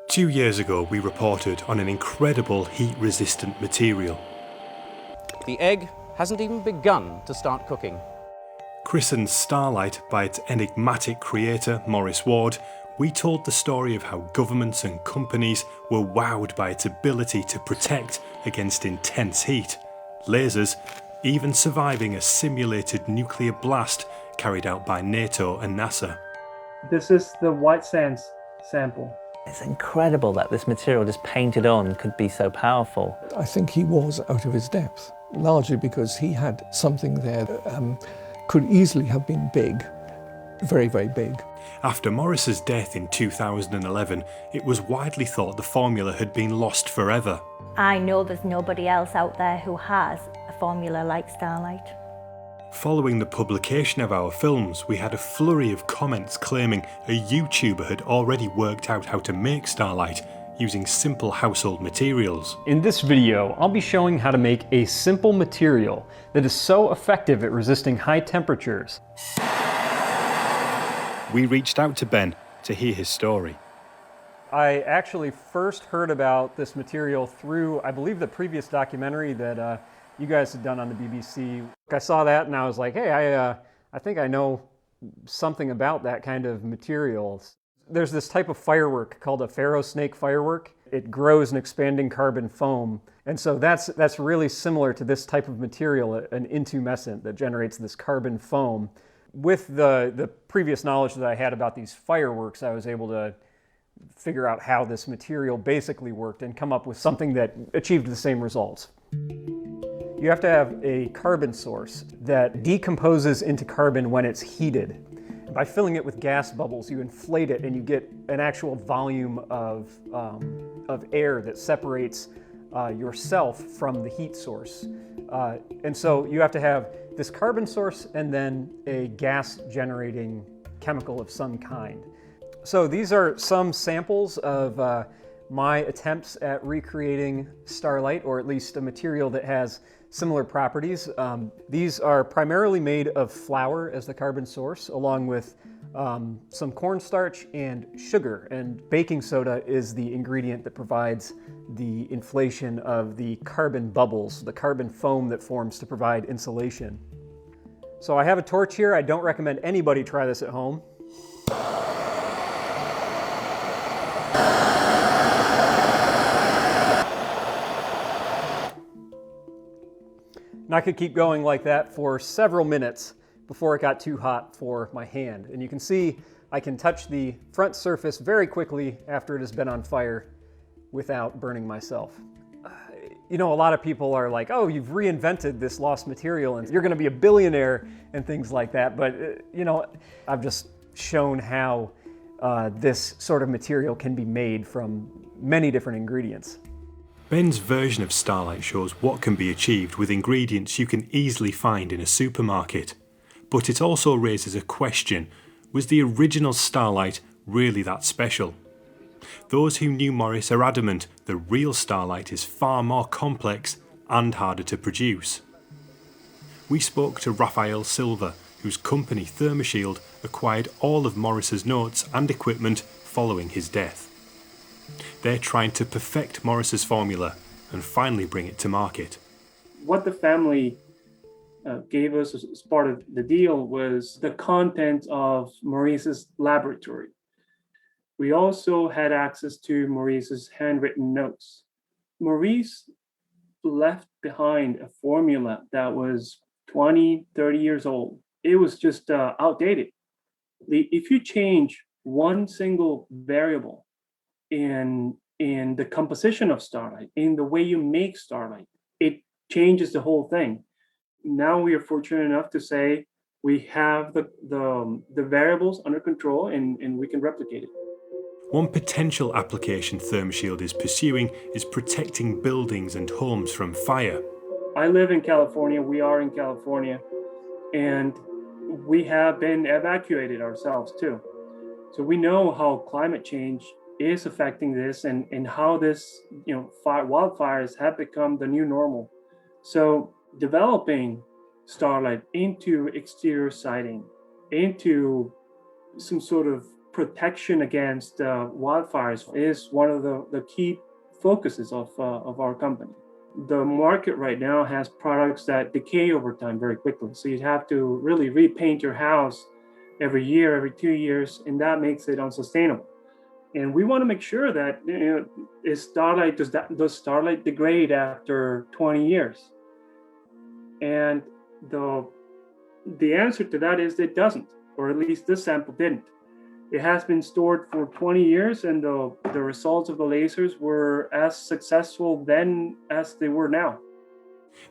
2 years ago, we reported on an incredible heat-resistant material. The egg hasn't even begun to start cooking. Christened Starlite by its enigmatic creator, Maurice Ward, we told the story of how governments and companies were wowed by its ability to protect against intense heat, lasers, even surviving a simulated nuclear blast carried out by NATO and NASA. This is the white sands sample. It's incredible that this material just painted on could be so powerful. I think he was out of his depth, largely because he had something there that could easily have been big, very, very big. After Maurice's death in 2011, it was widely thought the formula had been lost forever. I know there's nobody else out there who has a formula like Starlite. Following the publication of our films, we had a flurry of comments claiming a YouTuber had already worked out how to make Starlite using simple household materials. In this video, I'll be showing how to make a simple material that is so effective at resisting high temperatures. We reached out to Ben to hear his story. I actually first heard about this material through, I believe, the previous documentary that you guys had done on the BBC. I saw that and I was like, hey, I think I know something about that kind of material. There's this type of firework called a ferrosnake firework. It grows an expanding carbon foam. And so that's really similar to this type of material, an intumescent that generates this carbon foam. With the previous knowledge that I had about these fireworks, I was able to figure out how this material basically worked and come up with something that achieved the same results. You have to have a carbon source that decomposes into carbon when it's heated. By filling it with gas bubbles, you inflate it and you get an actual volume of air that separates yourself from the heat source. And so you have to have this carbon source and then a gas generating chemical of some kind. So these are some samples of my attempts at recreating Starlite, or at least a material that has similar properties. These are primarily made of flour as the carbon source, along with some cornstarch and sugar. And baking soda is the ingredient that provides the inflation of the carbon bubbles, the carbon foam that forms to provide insulation. So I have a torch here. I don't recommend anybody try this at home. And I could keep going like that for several minutes before it got too hot for my hand. And you can see I can touch the front surface very quickly after it has been on fire without burning myself. You know, a lot of people are like, oh, you've reinvented this lost material and you're gonna be a billionaire and things like that. But, you know, I've just shown how this sort of material can be made from many different ingredients. Ben's version of Starlite shows what can be achieved with ingredients you can easily find in a supermarket. But it also raises a question: was the original Starlite really that special? Those who knew Maurice are adamant the real Starlite is far more complex and harder to produce. We spoke to Raphael Silva, whose company Thermashield acquired all of Maurice's notes and equipment following his death. They're trying to perfect Maurice's formula and finally bring it to market. What the family gave us as part of the deal was the content of Maurice's laboratory. We also had access to Maurice's handwritten notes. Maurice left behind a formula that was 20, 30 years old. It was just outdated. If you change one single variable in the composition of Starlite, in the way you make Starlite, it changes the whole thing. Now we are fortunate enough to say we have the variables under control and we can replicate it. One potential application Thermashield is pursuing is protecting buildings and homes from fire. I live in California, we are in California, and we have been evacuated ourselves too. So we know how climate change is affecting this and how this, wildfires have become the new normal. So developing Starlite into exterior siding, into some sort of protection against wildfires is one of the key focuses of our company. The market right now has products that decay over time very quickly. So you'd have to really repaint your house every year, every 2 years, and that makes it unsustainable. And we want to make sure that, does starlite degrade after 20 years? And the answer to that is it doesn't, or at least this sample didn't. It has been stored for 20 years, and the results of the lasers were as successful then as they were now.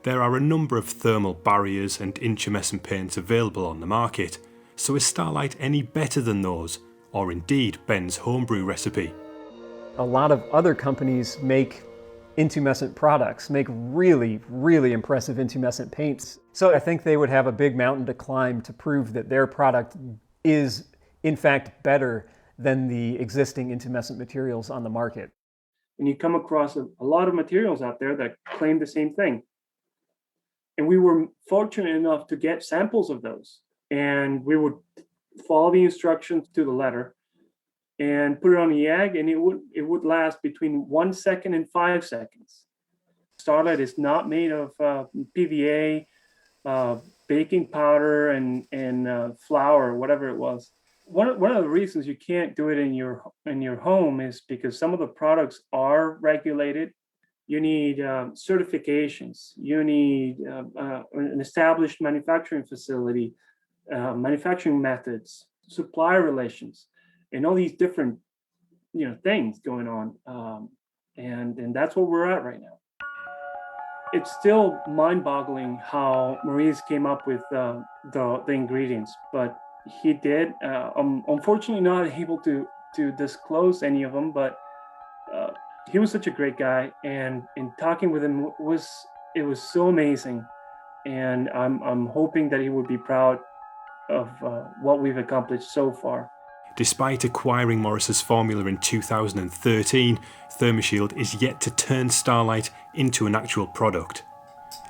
There are a number of thermal barriers and intumescent paints available on the market, so is starlite any better than those, or indeed Ben's homebrew recipe? A lot of other companies make intumescent products, make really, really impressive intumescent paints. So I think they would have a big mountain to climb to prove that their product is in fact better than the existing intumescent materials on the market. And you come across a lot of materials out there that claim the same thing. And we were fortunate enough to get samples of those. And we would follow the instructions to the letter and put it on the egg, and it would last between 1 second and 5 seconds. Starlite is not made of PVA, baking powder, and flour, whatever it was. One of the reasons you can't do it in your home is because some of the products are regulated. You need certifications. You need an established manufacturing facility, manufacturing methods, supplier relations, and all these different things going on. And that's where we're at right now. It's still mind-boggling how Maurice came up with the ingredients, but he did. I'm unfortunately not able to disclose any of them, but he was such a great guy, and talking with him was so amazing. And I'm hoping that he would be proud of what we've accomplished so far. Despite acquiring Morris's formula in 2013, Thermashield is yet to turn starlite into an actual product.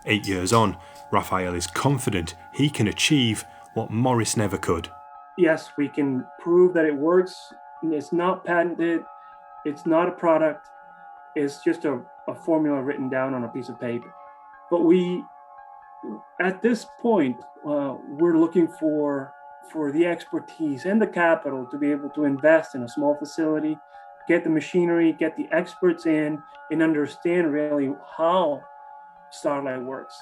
8 years on, Raphael is confident he can achieve what Morris never could. Yes, we can prove that it works. It's not patented. It's not a product. It's just a formula written down on a piece of paper. But at this point, we're looking for the expertise and the capital to be able to invest in a small facility, get the machinery, get the experts in, and understand really how starlite works.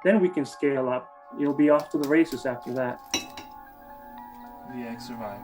Then we can scale up. You'll be off to the races after that. The egg survived.